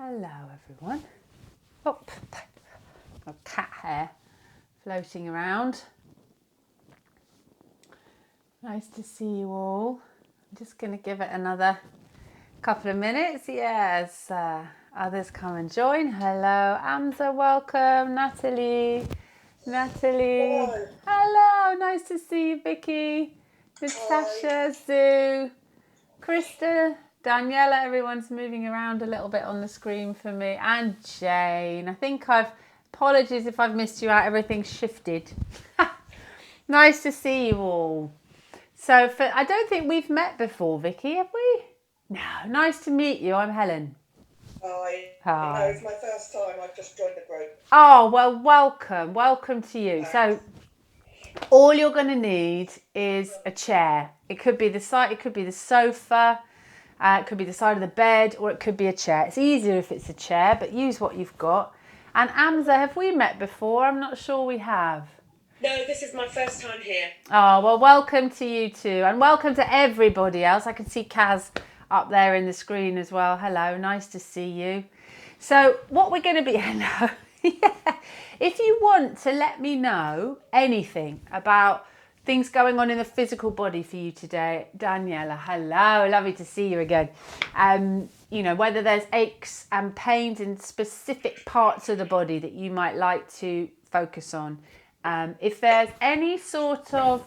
Hello everyone. Oh, got cat hair floating around. Nice to see you all. I'm just going to give it another couple of minutes. Yes, others come and join. Hello, Amza, welcome. Natalie. Hello, nice to see you, Vicky. Natasha, Sue, Krista, Daniela, everyone's moving around a little bit on the screen for me. And Jane. Apologies if I've missed you out. Everything's shifted. Nice to see you all. So I don't think we've met before, Vicky, have we? No, nice to meet you. I'm Helen. Hi. Hi. No, it's my first time. I've just joined the group. Oh, well, welcome. Welcome to you. Thanks. So all you're going to need is a chair. It could be the side, it could be the sofa, it could be the side of the bed, or it could be a chair. It's easier if it's a chair, but use what you've got. And Amza, have we met before? I'm not sure we have. No, this is my first time here. Oh, well, welcome to you too. And welcome to everybody else. I can see Kaz up there in the screen as well. Hello, nice to see you. So what we're going to be... Hello. Yeah. If you want to let me know anything about things going on in the physical body for you today, Daniela, hello, lovely to see you again. You know, whether there's aches and pains in specific parts of the body that you might like to focus on. If there's any sort of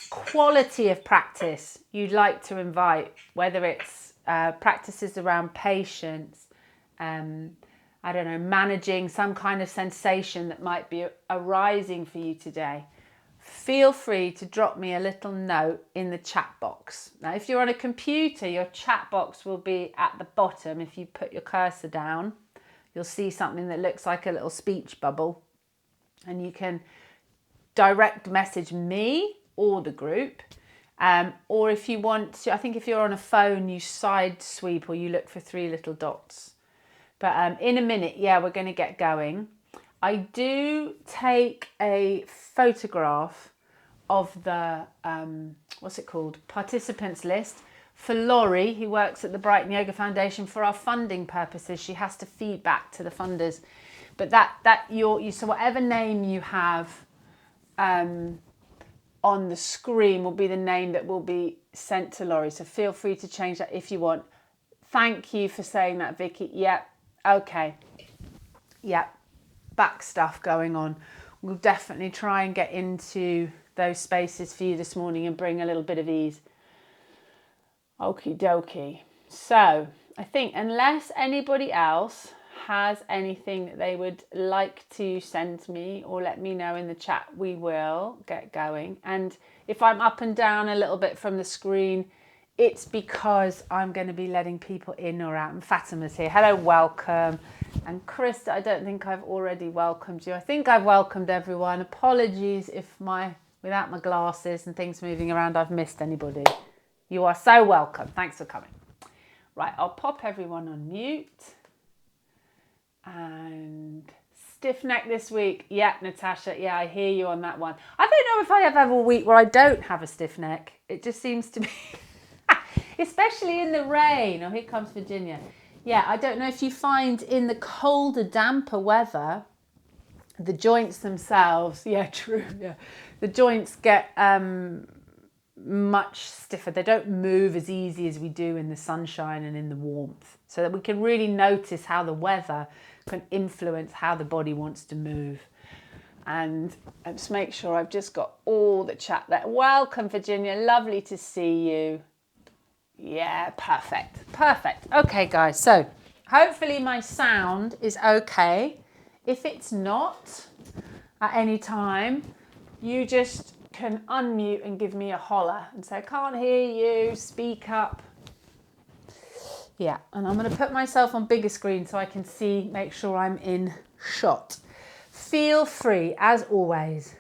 quality of practice you'd like to invite, whether it's practices around patience, I don't know, managing some kind of sensation that might be arising for you today, feel free to drop me a little note in the chat box. Now, if you're on a computer, your chat box will be at the bottom. If you put your cursor down, you'll see something that looks like a little speech bubble, and you can direct message me or the group. Or if you want to, I think if you're on a phone, you side sweep or you look for three little dots. But in a minute, yeah, we're going to get going. I do take a photograph of the, what's it called, participants list for Laurie, who works at the Brighton Yoga Foundation for our funding purposes. She has to feed back to the funders. But so whatever name you have on the screen will be the name that will be sent to Laurie. So feel free to change that if you want. Thank you for saying that, Vicky. Yep. Okay. Yep. Back stuff going on. We'll definitely try and get into those spaces for you this morning and bring a little bit of ease. Okie dokie. So I think unless anybody else has anything that they would like to send me or let me know in the chat, we will get going. And if I'm up and down a little bit from the screen, it's because I'm going to be letting people in or out. And Fatima's here. Hello, welcome. And Krista, I don't think I've already welcomed you. I think I've welcomed everyone. Apologies if without my glasses and things moving around, I've missed anybody. You are so welcome. Thanks for coming. Right, I'll pop everyone on mute. And stiff neck this week. Yeah, Natasha. Yeah, I hear you on that one. I don't know if I ever have a week where I don't have a stiff neck. It just seems to be... Especially in the rain. Oh, here comes Virginia. Yeah, I don't know if you find in the colder, damper weather, the joints themselves, yeah, true, yeah. The joints get much stiffer. They don't move as easy as we do in the sunshine and in the warmth. So that we can really notice how the weather can influence how the body wants to move. And just make sure I've just got all the chat there. Welcome, Virginia. Lovely to see you. Yeah, perfect. Okay, guys, so hopefully my sound is okay. If it's not at any time, you just can unmute and give me a holler and say, I can't hear you, speak up. Yeah, and I'm going to put myself on bigger screen so I can see, make sure I'm in shot. Feel free, as always,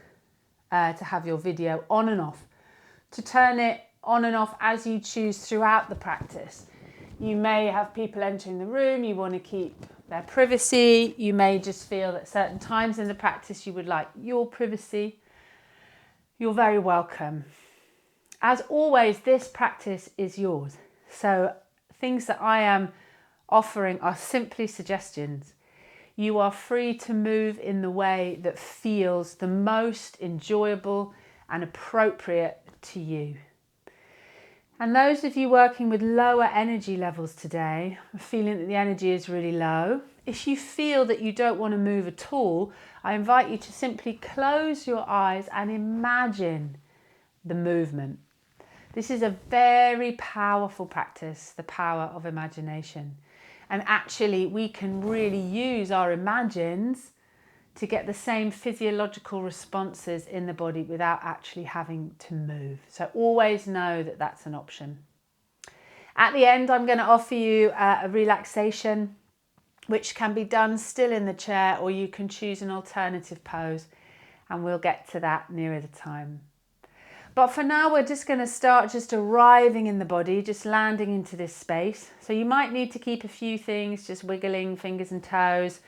to have your video on and off, to turn it on and off as you choose throughout the practice. You may have people entering the room, you want to keep their privacy. You may just feel that certain times in the practice you would like your privacy. You're very welcome. As always, this practice is yours. So things that I am offering are simply suggestions. You are free to move in the way that feels the most enjoyable and appropriate to you. And those of you working with lower energy levels today, feeling that the energy is really low, if you feel that you don't want to move at all, I invite you to simply close your eyes and imagine the movement. This is a very powerful practice, the power of imagination. And actually, we can really use our imagines to get the same physiological responses in the body without actually having to move. So always know that that's an option. At the end, I'm going to offer you a relaxation, which can be done still in the chair, or you can choose an alternative pose, and we'll get to that nearer the time. But for now, we're just going to start just arriving in the body, just landing into this space. So you might need to keep a few things, just wiggling fingers and toes.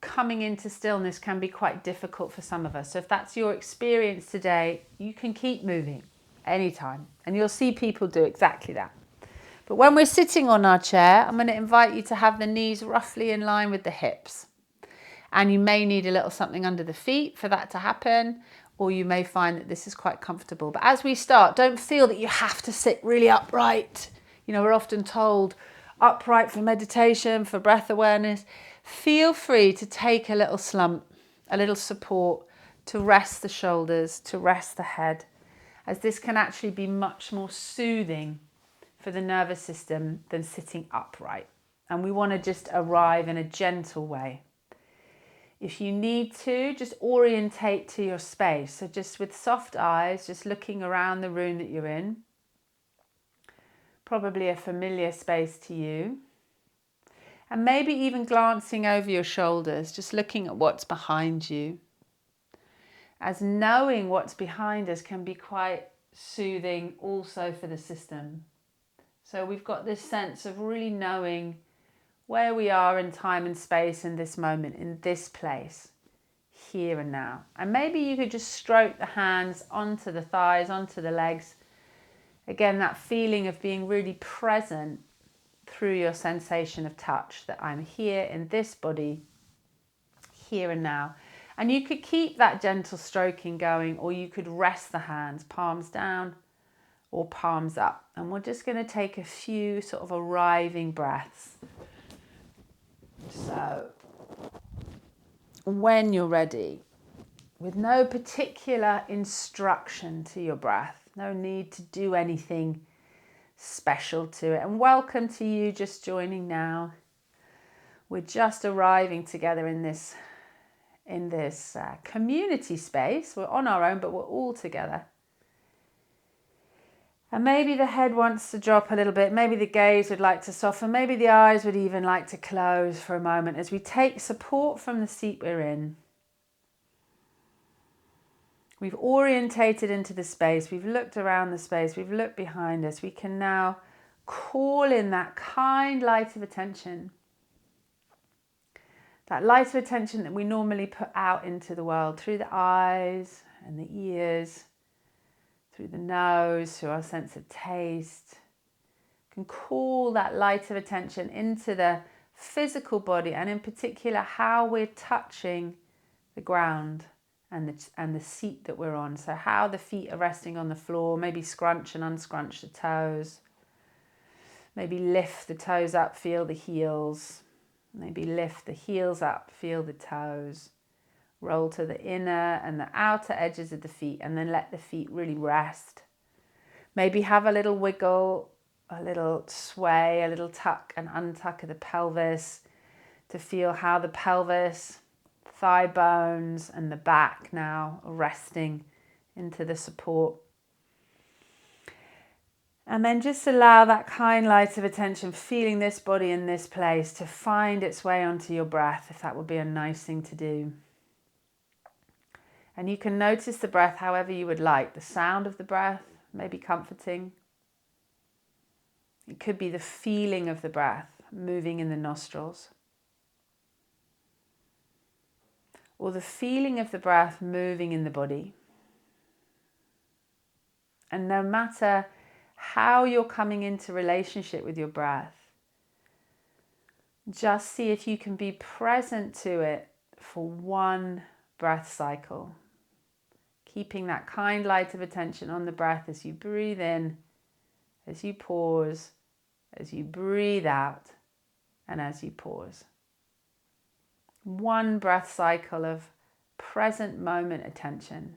Coming into stillness can be quite difficult for some of us. So if that's your experience today, you can keep moving anytime. And you'll see people do exactly that. But when we're sitting on our chair, I'm going to invite you to have the knees roughly in line with the hips. And you may need a little something under the feet for that to happen, or you may find that this is quite comfortable. But as we start, don't feel that you have to sit really upright. You know, we're often told upright for meditation, for breath awareness. Feel free to take a little slump, a little support, to rest the shoulders, to rest the head, as this can actually be much more soothing for the nervous system than sitting upright. And we want to just arrive in a gentle way. If you need to, just orientate to your space. So just with soft eyes, just looking around the room that you're in. Probably a familiar space to you. And maybe even glancing over your shoulders, just looking at what's behind you. As knowing what's behind us can be quite soothing also for the system. So we've got this sense of really knowing where we are in time and space in this moment, in this place, here and now. And maybe you could just stroke the hands onto the thighs, onto the legs. Again, that feeling of being really present through your sensation of touch, that I'm here in this body, here and now. And you could keep that gentle stroking going, or you could rest the hands, palms down or palms up. And we're just going to take a few sort of arriving breaths. So when you're ready, with no particular instruction to your breath, no need to do anything special to it. And welcome to you just joining now. We're just arriving together in this community space. We're on our own, but we're all together. And maybe the head wants to drop a little bit. Maybe the gaze would like to soften. Maybe the eyes would even like to close for a moment as we take support from the seat we're in. We've orientated into the space. We've looked around the space. We've looked behind us. We can now call in that kind light of attention. That light of attention that we normally put out into the world through the eyes and the ears, through the nose, through our sense of taste. We can call that light of attention into the physical body, and in particular how we're touching the ground and the seat that we're on. So how the feet are resting on the floor, maybe scrunch and unscrunch the toes. Maybe lift the toes up, feel the heels. Maybe lift the heels up, feel the toes. Roll to the inner and the outer edges of the feet, and then let the feet really rest. Maybe have a little wiggle, a little sway, a little tuck and untuck of the pelvis to feel how the pelvis, thigh bones and the back now are resting into the support. And then just allow that kind light of attention, feeling this body in this place, to find its way onto your breath, if that would be a nice thing to do. And you can notice the breath however you would like. The sound of the breath may be comforting. It could be the feeling of the breath moving in the nostrils. Or the feeling of the breath moving in the body. And no matter how you're coming into relationship with your breath, Just see if you can be present to it for one breath cycle. Keeping that kind light of attention on the breath as you breathe in, as you pause, as you breathe out, and as you pause. One breath cycle of present moment attention.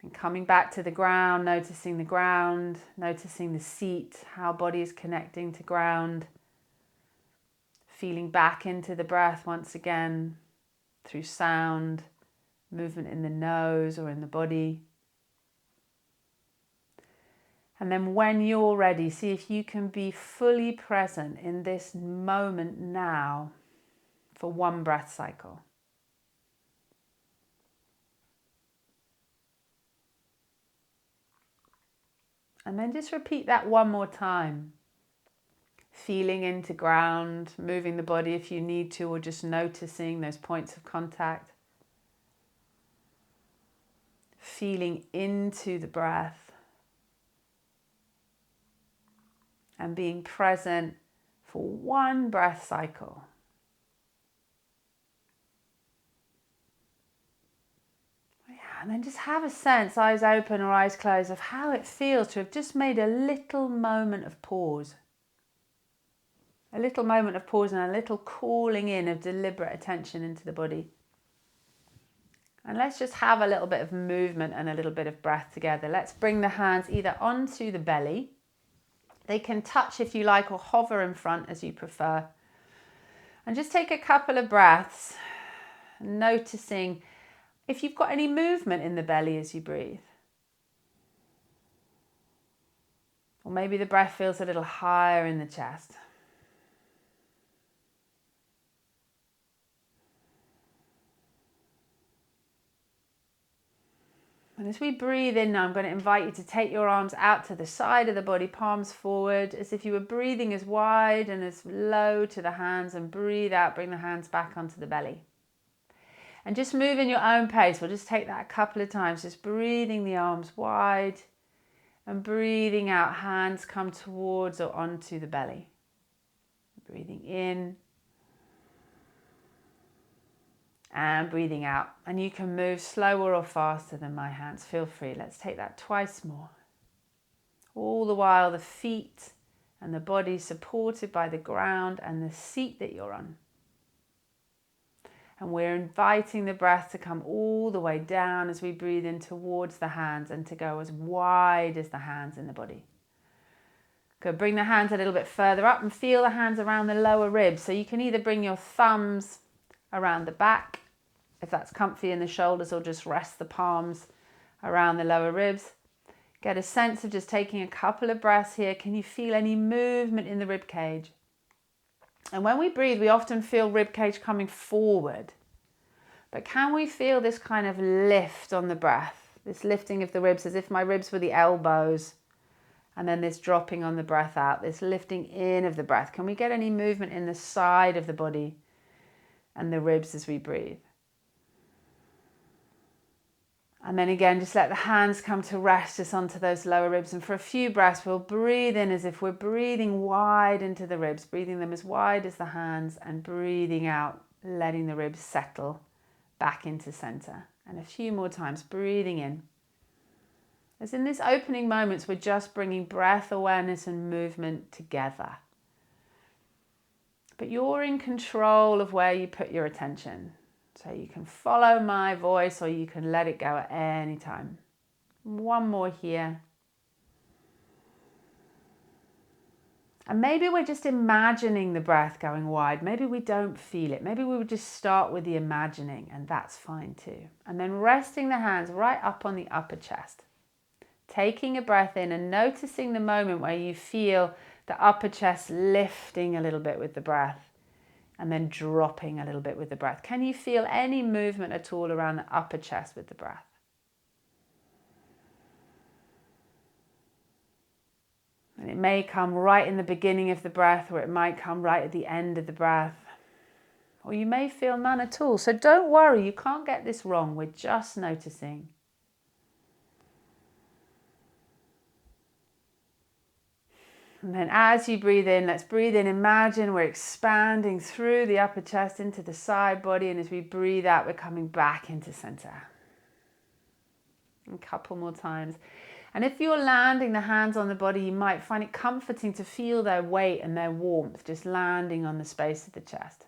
And coming back to the ground, noticing the seat, how body is connecting to ground. Feeling back into the breath once again through sound, movement in the nose or in the body. And then when you're ready, see if you can be fully present in this moment now for one breath cycle. And then just repeat that one more time. Feeling into ground, moving the body if you need to, or just noticing those points of contact. Feeling into the breath. And being present for one breath cycle. And then just have a sense, eyes open or eyes closed, of how it feels to have just made a little moment of pause. A little moment of pause and a little calling in of deliberate attention into the body. And let's just have a little bit of movement and a little bit of breath together. Let's bring the hands either onto the belly. They can touch if you like or hover in front as you prefer. And just take a couple of breaths, noticing if you've got any movement in the belly as you breathe. Or maybe the breath feels a little higher in the chest. And as we breathe in now, I'm going to invite you to take your arms out to the side of the body, palms forward, as if you were breathing as wide and as low to the hands, and breathe out, bring the hands back onto the belly. And just move in your own pace. We'll just take that a couple of times, just breathing the arms wide and breathing out, hands come towards or onto the belly. Breathing in and breathing out. And you can move slower or faster than my hands. Feel free. Let's take that twice more. All the while the feet and the body supported by the ground and the seat that you're on. And we're inviting the breath to come all the way down as we breathe in towards the hands and to go as wide as the hands in the body. Good. Bring the hands a little bit further up and feel the hands around the lower ribs. So you can either bring your thumbs around the back, if that's comfy in the shoulders, or just rest the palms around the lower ribs. Get a sense of just taking a couple of breaths here. Can you feel any movement in the rib cage? And when we breathe, we often feel rib cage coming forward. But can we feel this kind of lift on the breath? This lifting of the ribs as if my ribs were the elbows. And then this dropping on the breath out, this lifting in of the breath. Can we get any movement in the side of the body and the ribs as we breathe? And then again, just let the hands come to rest just onto those lower ribs. And for a few breaths, we'll breathe in as if we're breathing wide into the ribs, breathing them as wide as the hands, and breathing out, letting the ribs settle back into center. And a few more times, breathing in. As in these opening moments, we're just bringing breath awareness and movement together. But you're in control of where you put your attention. So you can follow my voice or you can let it go at any time. One more here. And maybe we're just imagining the breath going wide. Maybe we don't feel it. Maybe we would just start with the imagining, and that's fine too. And then resting the hands right up on the upper chest. Taking a breath in and noticing the moment where you feel the upper chest lifting a little bit with the breath. And then dropping a little bit with the breath. Can you feel any movement at all around the upper chest with the breath? And it may come right in the beginning of the breath, or it might come right at the end of the breath. Or you may feel none at all. So don't worry, you can't get this wrong. We're just noticing. And then as you breathe in, let's breathe in. Imagine we're expanding through the upper chest into the side body. And as we breathe out, we're coming back into center. A couple more times. And if you're landing the hands on the body, you might find it comforting to feel their weight and their warmth just landing on the space of the chest.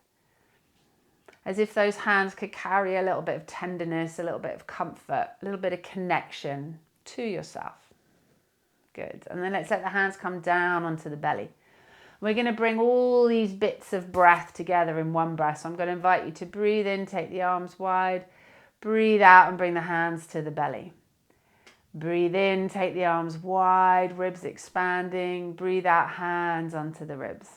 As if those hands could carry a little bit of tenderness, a little bit of comfort, a little bit of connection to yourself. Good. And then let's let the hands come down onto the belly. We're going to bring all these bits of breath together in one breath. So I'm going to invite you to breathe in, take the arms wide, breathe out and bring the hands to the belly. Breathe in, take the arms wide, ribs expanding. Breathe out, hands onto the ribs.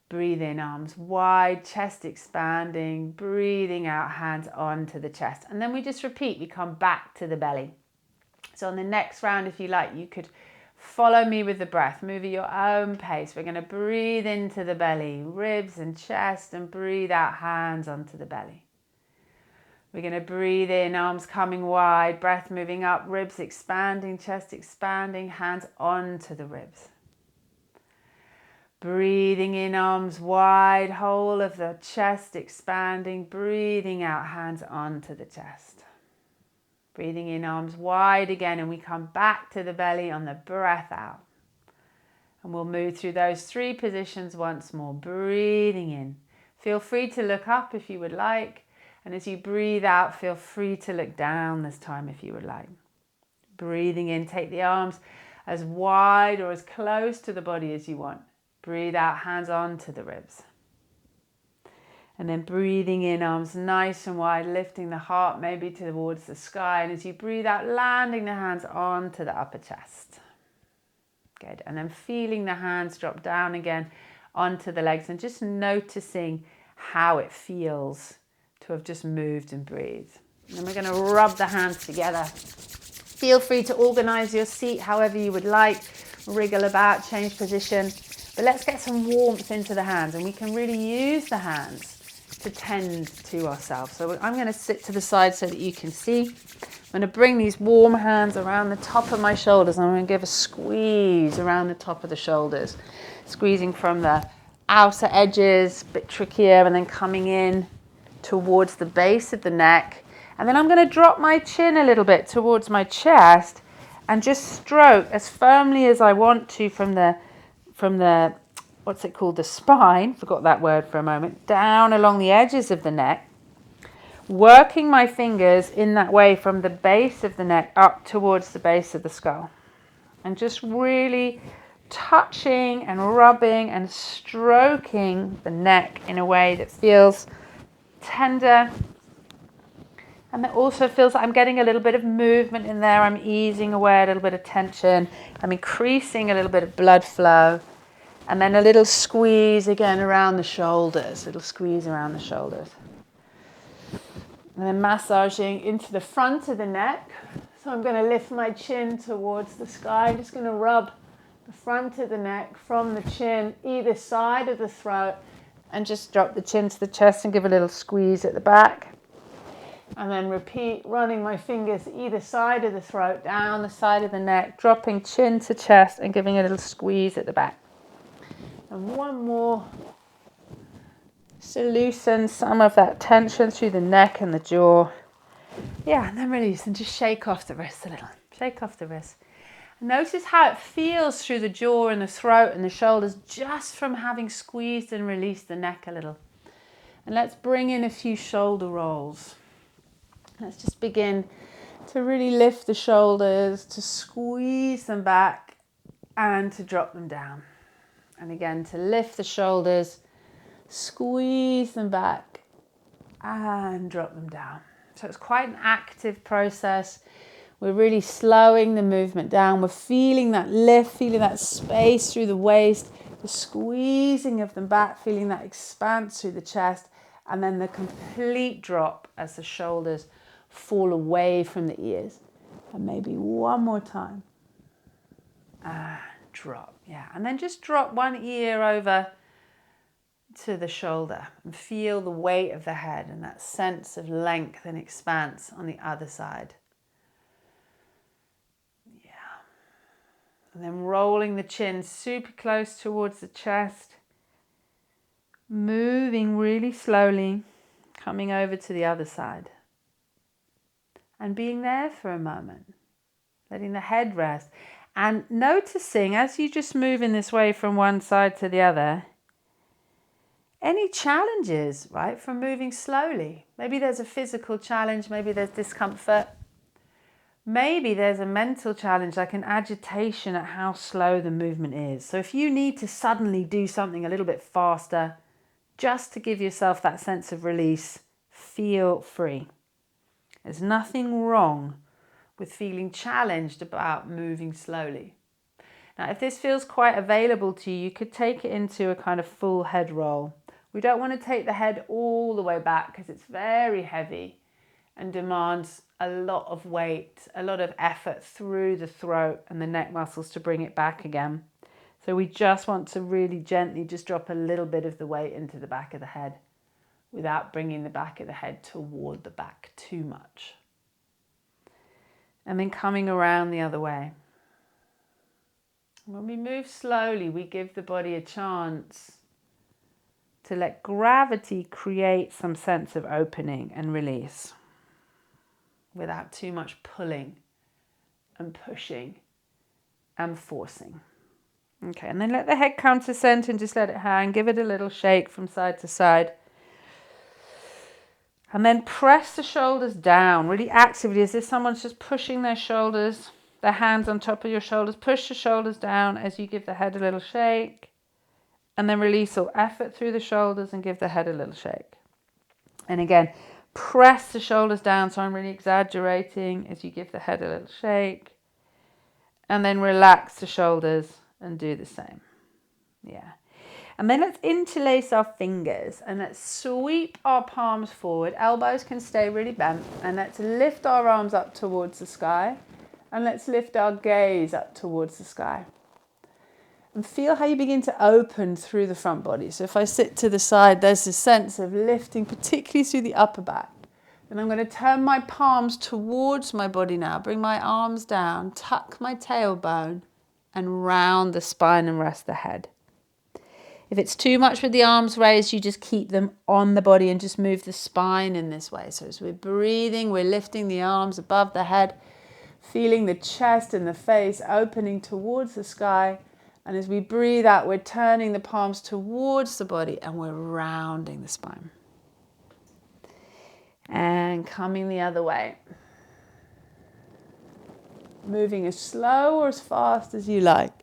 Breathe in, arms wide, chest expanding. Breathing out, hands onto the chest. And then we just repeat, we come back to the belly. So on the next round, if you like, you could follow me with the breath. Move at your own pace. We're going to breathe into the belly, ribs and chest, and breathe out, hands onto the belly. We're going to breathe in, arms coming wide, breath moving up, ribs expanding, chest expanding, hands onto the ribs. Breathing in, arms wide, whole of the chest expanding, breathing out, hands onto the chest. Breathing in, arms wide again, and we come back to the belly on the breath out. And we'll move through those three positions once more, breathing in. Feel free to look up if you would like. And as you breathe out, feel free to look down this time if you would like. Breathing in, take the arms as wide or as close to the body as you want. Breathe out, hands onto the ribs. And then breathing in, arms nice and wide, lifting the heart maybe towards the sky. And as you breathe out, landing the hands onto the upper chest. Good. And then feeling the hands drop down again onto the legs and just noticing how it feels to have just moved and breathed. And we're going to rub the hands together. Feel free to organize your seat however you would like, wriggle about, change position. But let's get some warmth into the hands, and we can really use the hands to tend to ourselves. So I'm going to sit to the side so that you can see. I'm going to bring these warm hands around the top of my shoulders, and I'm going to give a squeeze around the top of the shoulders, squeezing from the outer edges, a bit trickier, and then coming in towards the base of the neck. And then I'm going to drop my chin a little bit towards my chest and just stroke as firmly as I want to from the what's it called, the spine, forgot that word for a moment, down along the edges of the neck, working my fingers in that way from the base of the neck up towards the base of the skull, and just really touching and rubbing and stroking the neck in a way that feels tender, and that also feels like I'm getting a little bit of movement in there. I'm easing away a little bit of tension. I'm increasing a little bit of blood flow. And then a little squeeze again around the shoulders, little squeeze around the shoulders. And then massaging into the front of the neck. So I'm going to lift my chin towards the sky. I'm just going to rub the front of the neck from the chin, either side of the throat, and just drop the chin to the chest and give a little squeeze at the back. And then repeat, running my fingers either side of the throat, down the side of the neck, dropping chin to chest and giving a little squeeze at the back. And one more, to loosen some of that tension through the neck and the jaw. Yeah, and then release and just shake off the wrists a little. Shake off the wrists. Notice how it feels through the jaw and the throat and the shoulders just from having squeezed and released the neck a little. And let's bring in a few shoulder rolls. Let's just begin to really lift the shoulders, to squeeze them back and to drop them down. And again, to lift the shoulders, squeeze them back and drop them down. So it's quite an active process. We're really slowing the movement down. We're feeling that lift, feeling that space through the waist, the squeezing of them back, feeling that expanse through the chest, and then the complete drop as the shoulders fall away from the ears. And maybe one more time. Drop, yeah. And then just drop one ear over to the shoulder and feel the weight of the head and that sense of length and expanse on the other side. Yeah. And then rolling the chin super close towards the chest. Moving really slowly, coming over to the other side. And being there for a moment. Letting the head rest. And noticing as you just move in this way from one side to the other, any challenges, right, from moving slowly. Maybe there's a physical challenge, maybe there's discomfort. Maybe there's a mental challenge, like an agitation at how slow the movement is. So if you need to suddenly do something a little bit faster, just to give yourself that sense of release, feel free. There's nothing wrong with feeling challenged about moving slowly. Now, if this feels quite available to you, you could take it into a kind of full head roll. We don't want to take the head all the way back because it's very heavy and demands a lot of weight, a lot of effort through the throat and the neck muscles to bring it back again. So we just want to really gently just drop a little bit of the weight into the back of the head without bringing the back of the head toward the back too much. And then coming around the other way. When we move slowly, we give the body a chance to let gravity create some sense of opening and release without too much pulling and pushing and forcing. Okay, and then let the head come to center and just let it hang. Give it a little shake from side to side. And then press the shoulders down really actively, as if someone's just pushing their shoulders, their hands on top of your shoulders. Push the shoulders down as you give the head a little shake. And then release all effort through the shoulders and give the head a little shake. And again, press the shoulders down, so I'm really exaggerating as you give the head a little shake. And then relax the shoulders and do the same. Yeah. And then let's interlace our fingers and let's sweep our palms forward. Elbows can stay really bent. And let's lift our arms up towards the sky. And let's lift our gaze up towards the sky. And feel how you begin to open through the front body. So if I sit to the side, there's this sense of lifting, particularly through the upper back. And I'm going to turn my palms towards my body now. Bring my arms down, tuck my tailbone, and round the spine and rest the head. If it's too much with the arms raised, you just keep them on the body and just move the spine in this way. So as we're breathing, we're lifting the arms above the head, feeling the chest and the face opening towards the sky. And as we breathe out, we're turning the palms towards the body and we're rounding the spine. And coming the other way. Moving as slow or as fast as you like.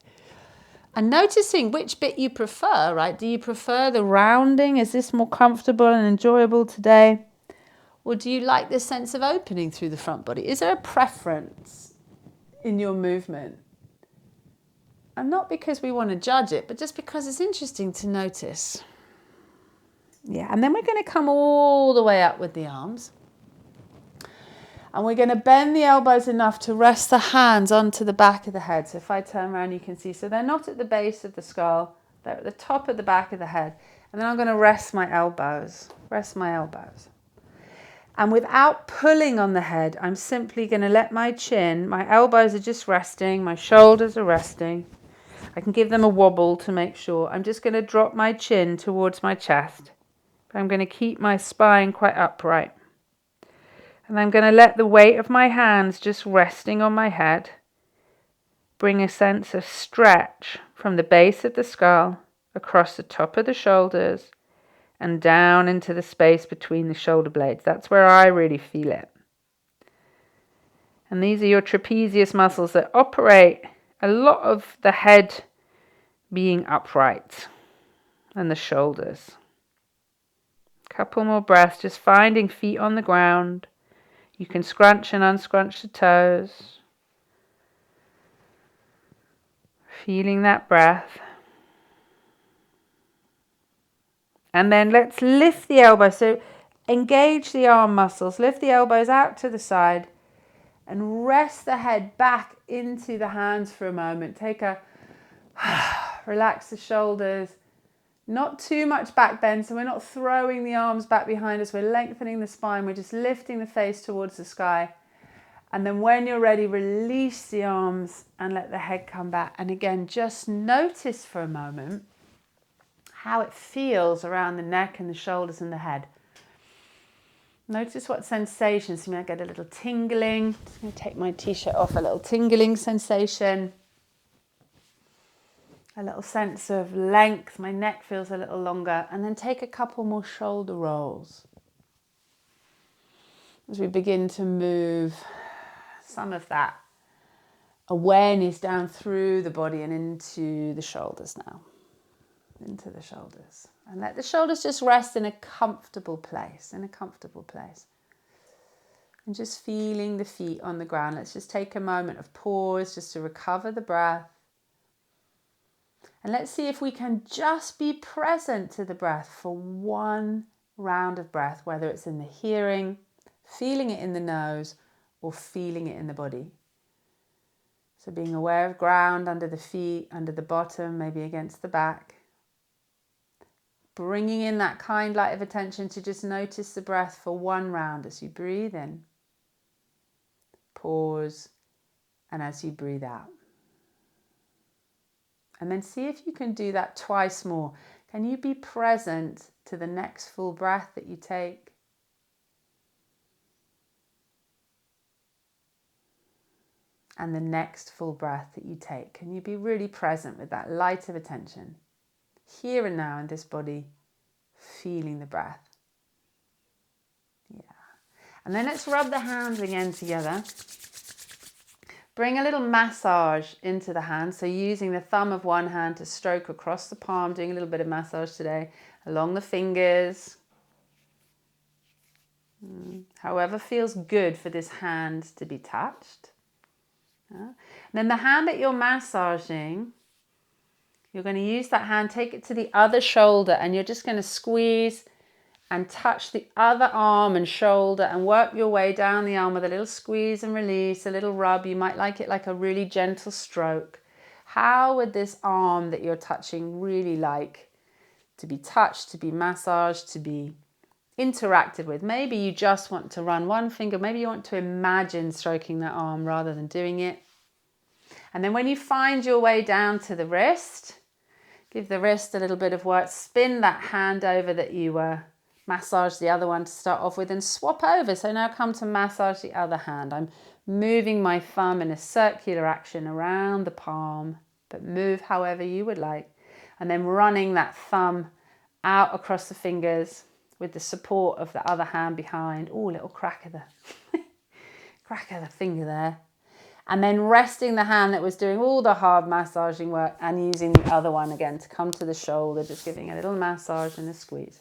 And noticing which bit you prefer, right? Do you prefer the rounding? Is this more comfortable and enjoyable today? Or do you like this sense of opening through the front body? Is there a preference in your movement? And not because we want to judge it, but just because it's interesting to notice. Yeah, and then we're going to come all the way up with the arms. And we're going to bend the elbows enough to rest the hands onto the back of the head. So if I turn around, you can see. So they're not at the base of the skull. They're at the top of the back of the head. And then I'm going to rest my elbows. Rest my elbows. And without pulling on the head, I'm simply going to let my chin, my elbows are just resting, my shoulders are resting. I can give them a wobble to make sure. I'm just going to drop my chin towards my chest. But I'm going to keep my spine quite upright. And I'm going to let the weight of my hands just resting on my head bring a sense of stretch from the base of the skull across the top of the shoulders and down into the space between the shoulder blades. That's where I really feel it. And these are your trapezius muscles that operate a lot of the head being upright and the shoulders. Couple more breaths, just finding feet on the ground. You can scrunch and unscrunch the toes. Feeling that breath. And then let's lift the elbows. So engage the arm muscles. Lift the elbows out to the side and rest the head back into the hands for a moment. Take a relax the shoulders. Not too much back bend, so we're not throwing the arms back behind us. We're lengthening the spine. We're just lifting the face towards the sky. And then when you're ready, release the arms and let the head come back. And again, just notice for a moment how it feels around the neck and the shoulders and the head. Notice what sensations. You might get a little tingling. Just going to take my t-shirt off. A little tingling sensation. A little sense of length. My neck feels a little longer. And then take a couple more shoulder rolls as we begin to move some of that awareness down through the body and into the shoulders now. Into the shoulders. And let the shoulders just rest in a comfortable place. In a comfortable place. And just feeling the feet on the ground. Let's just take a moment of pause just to recover the breath. And let's see if we can just be present to the breath for one round of breath, whether it's in the hearing, feeling it in the nose, or feeling it in the body. So being aware of ground under the feet, under the bottom, maybe against the back. Bringing in that kind light of attention to just notice the breath for one round as you breathe in. Pause, and as you breathe out. And then see if you can do that twice more. Can you be present to the next full breath that you take? And the next full breath that you take. Can you be really present with that light of attention? Here and now in this body, feeling the breath. Yeah. And then let's rub the hands again together. Bring a little massage into the hands. So using the thumb of one hand to stroke across the palm, doing a little bit of massage today, along the fingers. However feels good for this hand to be touched. And then the hand that you're massaging, you're going to use that hand, take it to the other shoulder, and you're just going to squeeze and touch the other arm and shoulder and work your way down the arm with a little squeeze and release, a little rub. You might like it like a really gentle stroke. How would this arm that you're touching really like to be touched, to be massaged, to be interacted with? Maybe you just want to run one finger. Maybe you want to imagine stroking that arm rather than doing it. And then when you find your way down to the wrist, give the wrist a little bit of work. Spin that hand over that you massage the other one to start off with and swap over. So now come to massage the other hand. I'm moving my thumb in a circular action around the palm, but move however you would like. And then running that thumb out across the fingers with the support of the other hand behind. Oh, little crack of the finger there. And then resting the hand that was doing all the hard massaging work and using the other one again to come to the shoulder, just giving a little massage and a squeeze.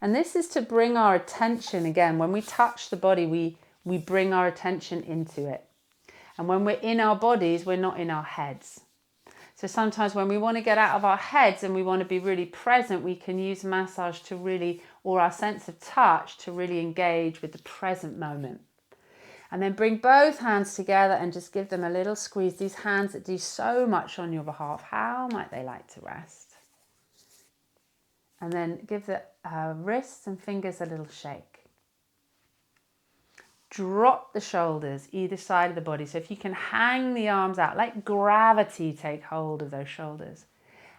And this is to bring our attention, again, when we touch the body, we bring our attention into it. And when we're in our bodies, we're not in our heads. So sometimes when we want to get out of our heads and we want to be really present, we can use massage to really, or our sense of touch, to really engage with the present moment. And then bring both hands together and just give them a little squeeze. These hands that do so much on your behalf, how might they like to rest? And then give the wrists and fingers a little shake. Drop the shoulders either side of the body. So if you can hang the arms out, let gravity take hold of those shoulders.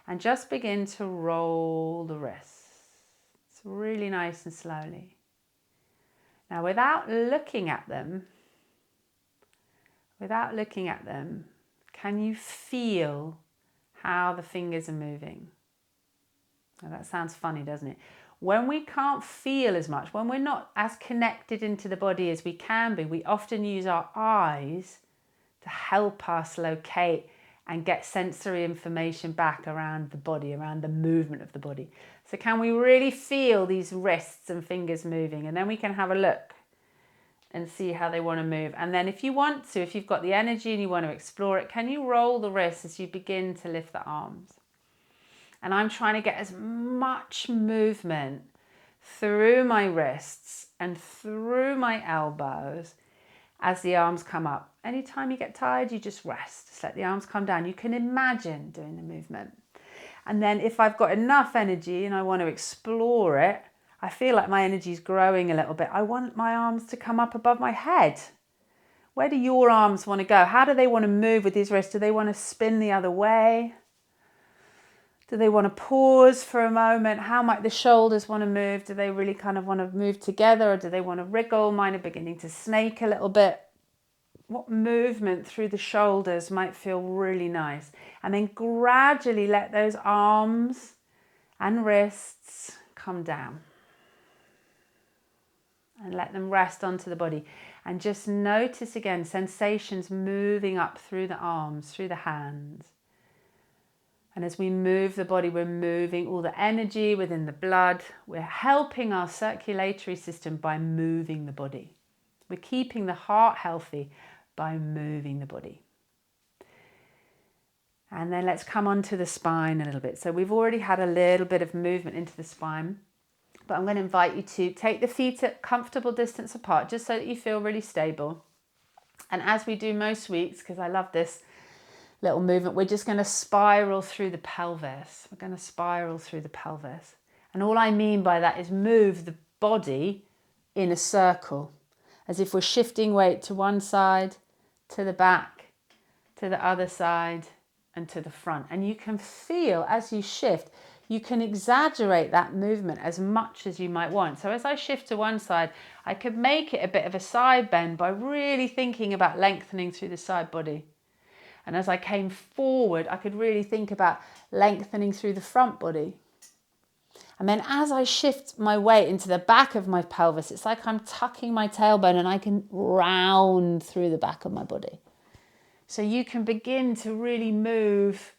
And just begin to roll the wrists. It's really nice and slowly. Now without looking at them, can you feel how the fingers are moving? Now that sounds funny, doesn't it? When we can't feel as much, when we're not as connected into the body as we can be, we often use our eyes to help us locate and get sensory information back around the body, around the movement of the body. So can we really feel these wrists and fingers moving? And then we can have a look and see how they want to move. And then if you want to, if you've got the energy and you want to explore it, can you roll the wrists as you begin to lift the arms? And I'm trying to get as much movement through my wrists and through my elbows as the arms come up. Anytime you get tired, you just rest. Just let the arms come down. You can imagine doing the movement. And then if I've got enough energy and I want to explore it, I feel like my energy is growing a little bit. I want my arms to come up above my head. Where do your arms want to go? How do they want to move with these wrists? Do they want to spin the other way? Do they want to pause for a moment? How might the shoulders want to move? Do they really kind of want to move together, or do they want to wriggle? Mine are beginning to snake a little bit. What movement through the shoulders might feel really nice? And then gradually let those arms and wrists come down. And let them rest onto the body. And just notice again sensations moving up through the arms, through the hands. And as we move the body, we're moving all the energy within the blood. We're helping our circulatory system by moving the body. We're keeping the heart healthy by moving the body. And then let's come onto the spine a little bit. So we've already had a little bit of movement into the spine, but I'm going to invite you to take the feet at comfortable distance apart, just so that you feel really stable. And as we do most weeks, because I love this little movement, we're just going to spiral through the pelvis. We're going to spiral through the pelvis. And all I mean by that is move the body in a circle, as if we're shifting weight to one side, to the back, to the other side, and to the front. And you can feel as you shift, you can exaggerate that movement as much as you might want. So as I shift to one side, I could make it a bit of a side bend by really thinking about lengthening through the side body. And as I came forward, I could really think about lengthening through the front body. And then as I shift my weight into the back of my pelvis, it's like I'm tucking my tailbone and I can round through the back of my body. So you can begin to really move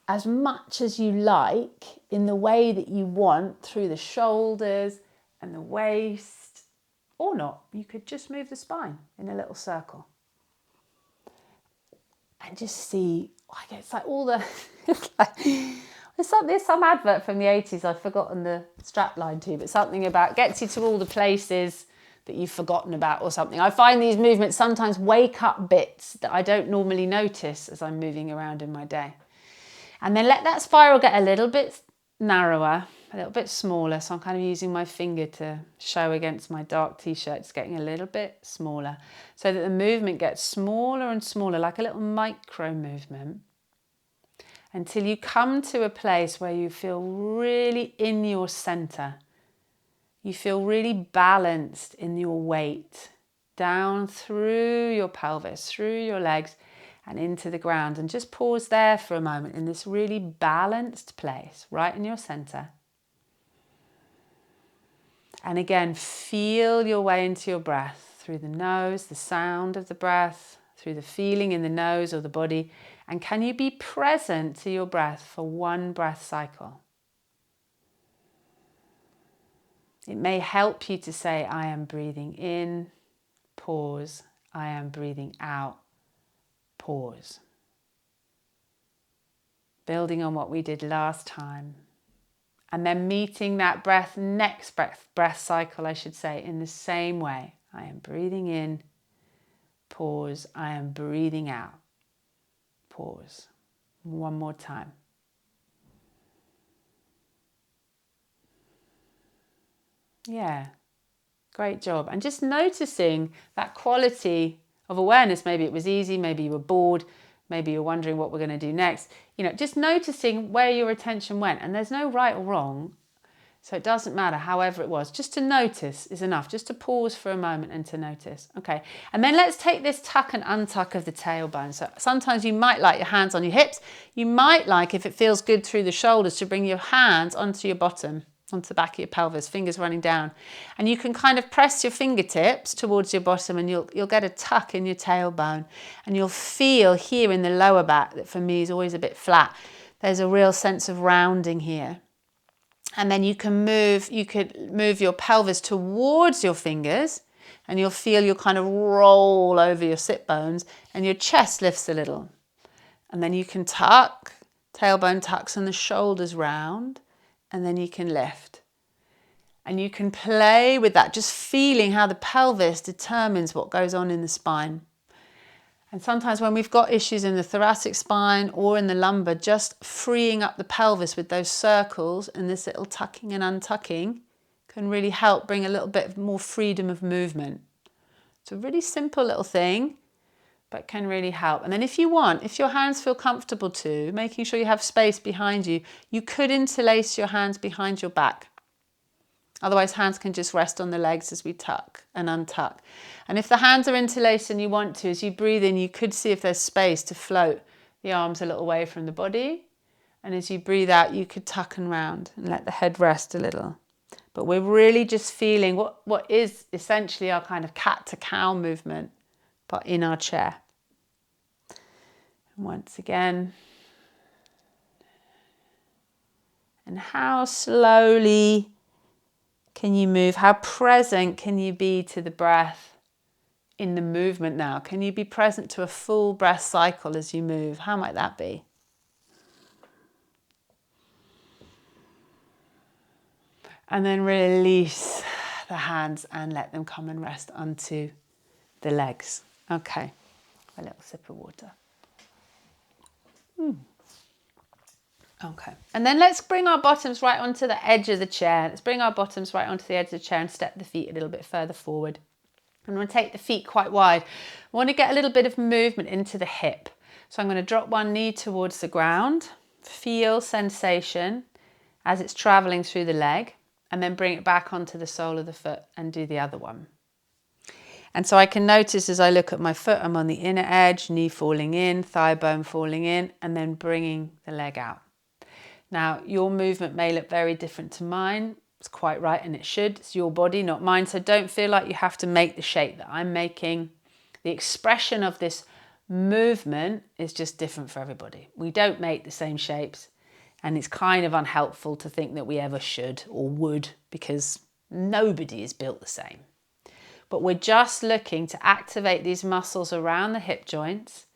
as much as you like in the way that you want through the shoulders and the waist, or not. You could just move the spine in a little circle. And just see, it's like all the, there's some advert from the 80s, I've forgotten the strapline to, but something about gets you to all the places that you've forgotten about or something. I find these movements sometimes wake up bits that I don't normally notice as I'm moving around in my day. And then let that spiral get a little bit narrower, a little bit smaller. So I'm kind of using my finger to show against my dark t-shirt. It's getting a little bit smaller so that the movement gets smaller and smaller, like a little micro movement, until you come to a place where you feel really in your center. You feel really balanced in your weight, down through your pelvis, through your legs, and into the ground. And just pause there for a moment in this really balanced place, right in your center. And again, feel your way into your breath through the nose, the sound of the breath, through the feeling in the nose or the body. And can you be present to your breath for one breath cycle? It may help you to say, I am breathing in, pause. I am breathing out, pause. Building on what we did last time. And then meeting that breath, next breath cycle, I should say, in the same way. I am breathing in, pause. I am breathing out, pause. One more time. Yeah, great job. And just noticing that quality of awareness. Maybe it was easy, maybe you were bored, maybe you're wondering what we're going to do next. Just noticing where your attention went. And there's no right or wrong. So it doesn't matter, however it was. Just to notice is enough. Just to pause for a moment and to notice. Okay. And then let's take this tuck and untuck of the tailbone. So sometimes you might like your hands on your hips. You might like, if it feels good through the shoulders, to bring your hands onto your bottom, onto the back of your pelvis, fingers running down. And you can kind of press your fingertips towards your bottom and you'll get a tuck in your tailbone. And you'll feel here in the lower back, that for me is always a bit flat, there's a real sense of rounding here. And then you could move your pelvis towards your fingers and you'll feel you'll kind of roll over your sit bones and your chest lifts a little. And then you can tuck, tailbone tucks and the shoulders round, and then you can lift. And you can play with that, just feeling how the pelvis determines what goes on in the spine. And sometimes when we've got issues in the thoracic spine or in the lumbar, just freeing up the pelvis with those circles and this little tucking and untucking can really help bring a little bit more freedom of movement. It's a really simple little thing, but can really help. And then if you want, if your hands feel comfortable too, making sure you have space behind you, you could interlace your hands behind your back. Otherwise, hands can just rest on the legs as we tuck and untuck. And if the hands are interlaced and you want to, as you breathe in, you could see if there's space to float the arms a little away from the body. And as you breathe out, you could tuck and round and let the head rest a little. But we're really just feeling what is essentially our kind of cat to cow movement, but in our chair. And once again. And how slowly can you move? How present can you be to the breath in the movement now? Can you be present to a full breath cycle as you move? How might that be? And then release the hands and let them come and rest onto the legs. Okay, a little sip of water. Okay, and then let's bring our bottoms right onto the edge of the chair. Let's bring our bottoms right onto the edge of the chair and step the feet a little bit further forward. I'm going to take the feet quite wide. I want to get a little bit of movement into the hip. So I'm going to drop one knee towards the ground, feel sensation as it's traveling through the leg, and then bring it back onto the sole of the foot and do the other one. And so I can notice as I look at my foot, I'm on the inner edge, knee falling in, thigh bone falling in, and then bringing the leg out. Now, your movement may look very different to mine. It's quite right, and it should. It's your body, not mine. So don't feel like you have to make the shape that I'm making. The expression of this movement is just different for everybody. We don't make the same shapes, and it's kind of unhelpful to think that we ever should or would, because nobody is built the same. But we're just looking to activate these muscles around the hip joints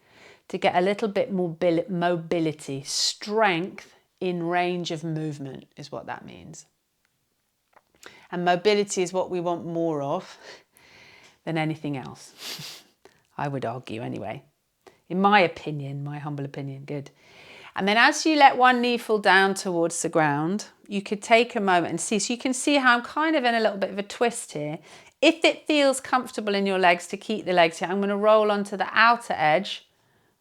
to get a little bit more mobility, strength in range of movement is what that means. And mobility is what we want more of than anything else. I would argue anyway. In my opinion, my humble opinion, good. And then as you let one knee fall down towards the ground, you could take a moment and see. So you can see how I'm kind of in a little bit of a twist here. If it feels comfortable in your legs to keep the legs here, I'm going to roll onto the outer edge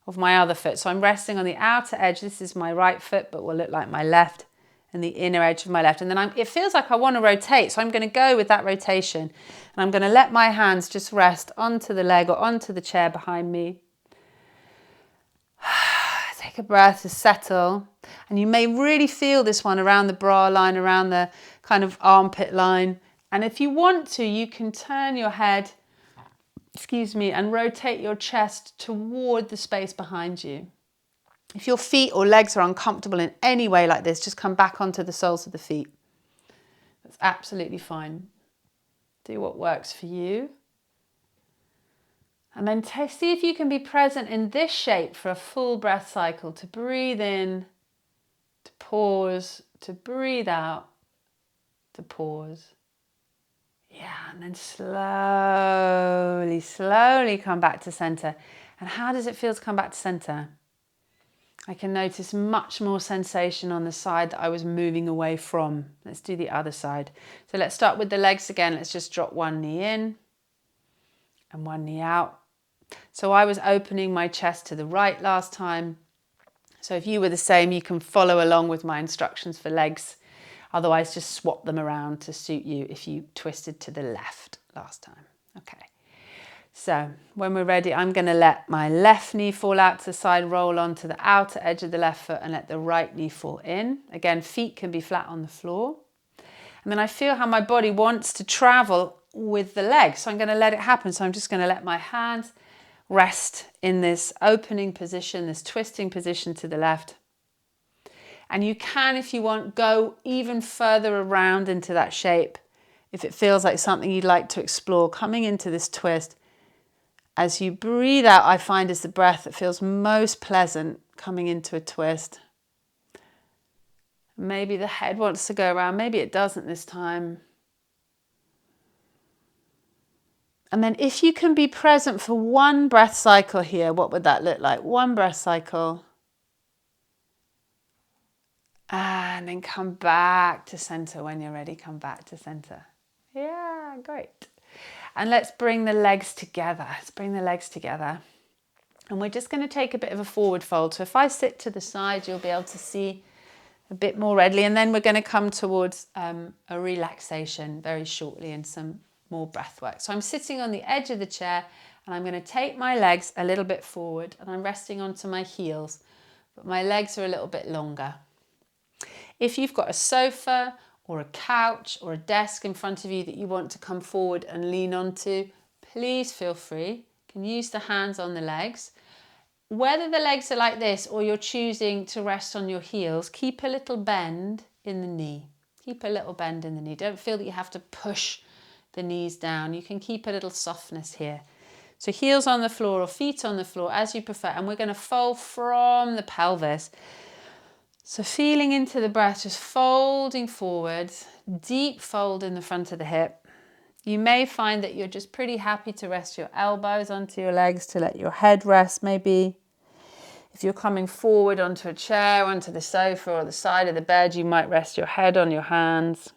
of my other foot. So I'm resting on the outer edge. This is my right foot, but will look like my left, and the inner edge of my left. And then it feels like I want to rotate. So I'm going to go with that rotation. And I'm going to let my hands just rest onto the leg or onto the chair behind me. Take a breath to settle. And you may really feel this one around the bra line, around the kind of armpit line. And if you want to, you can turn your head, and rotate your chest toward the space behind you. If your feet or legs are uncomfortable in any way like this, just come back onto the soles of the feet. That's absolutely fine. Do what works for you. And then see if you can be present in this shape for a full breath cycle, to breathe in, to pause, to breathe out, to pause. Yeah, and then slowly, slowly come back to center. And how does it feel to come back to center? I can notice much more sensation on the side that I was moving away from. Let's do the other side. So let's start with the legs again. Let's just drop one knee in and one knee out. So I was opening my chest to the right last time. So if you were the same, you can follow along with my instructions for legs. Otherwise, just swap them around to suit you if you twisted to the left last time. Okay. So when we're ready, I'm going to let my left knee fall out to the side, roll onto the outer edge of the left foot and let the right knee fall in. Again, feet can be flat on the floor. And then I feel how my body wants to travel with the legs. So I'm going to let it happen. So I'm just going to let my hands rest in this opening position, this twisting position to the left. And you can, if you want, go even further around into that shape if it feels like something you'd like to explore, coming into this twist. As you breathe out, I find is the breath that feels most pleasant coming into a twist. Maybe the head wants to go around, maybe it doesn't this time. And then if you can be present for one breath cycle here, what would that look like? One breath cycle. And then come back to center when you're ready. Come back to center. Yeah, great. And let's bring the legs together. Let's bring the legs together. And we're just going to take a bit of a forward fold. So if I sit to the side, you'll be able to see a bit more readily. And then we're going to come towards a relaxation very shortly and some more breath work. So I'm sitting on the edge of the chair and I'm going to take my legs a little bit forward and I'm resting onto my heels, but my legs are a little bit longer. If you've got a sofa or a couch or a desk in front of you that you want to come forward and lean onto, please feel free. You can use the hands on the legs. Whether the legs are like this or you're choosing to rest on your heels, keep a little bend in the knee. Keep a little bend in the knee. Don't feel that you have to push the knees down. You can keep a little softness here. So heels on the floor or feet on the floor as you prefer. And we're going to fold from the pelvis. So feeling into the breath, just folding forward, deep fold in the front of the hip. You may find that you're just pretty happy to rest your elbows onto your legs, to let your head rest maybe. If you're coming forward onto a chair, onto the sofa or the side of the bed, you might rest your head on your hands.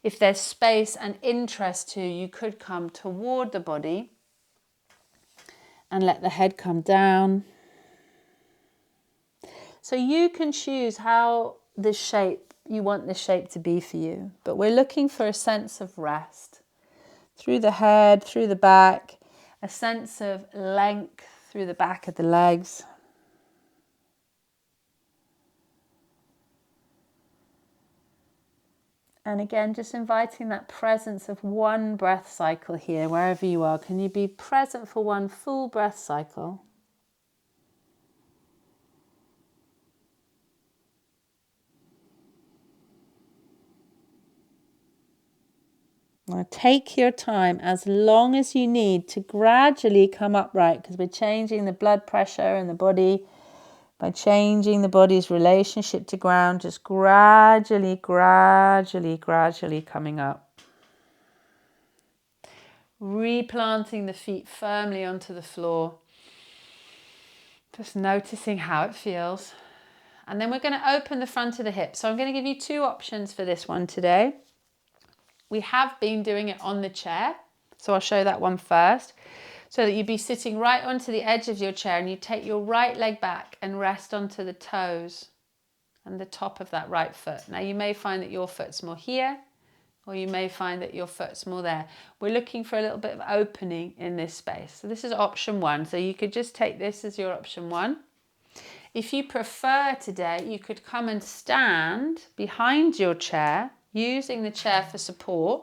If there's space and interest to, you could come toward the body and let the head come down. So you can choose how this shape, you want this shape to be for you. But we're looking for a sense of rest. Through the head, through the back, a sense of length through the back of the legs. And again, just inviting that presence of one breath cycle here, wherever you are. Can you be present for one full breath cycle? Now take your time as long as you need to gradually come upright, because we're changing the blood pressure in the body by changing the body's relationship to ground, just gradually coming up. Replanting the feet firmly onto the floor. Just noticing how it feels. And then we're going to open the front of the hip. So I'm going to give you two options for this one today. We have been doing it on the chair, so I'll show that one first, so that you'd be sitting right onto the edge of your chair and you take your right leg back and rest onto the toes and the top of that right foot. Now you may find that your foot's more here, or you may find that your foot's more there. We're looking for a little bit of opening in this space. So this is option one. So you could just take this as your option one. If you prefer today, you could come and stand behind your chair, using the chair for support,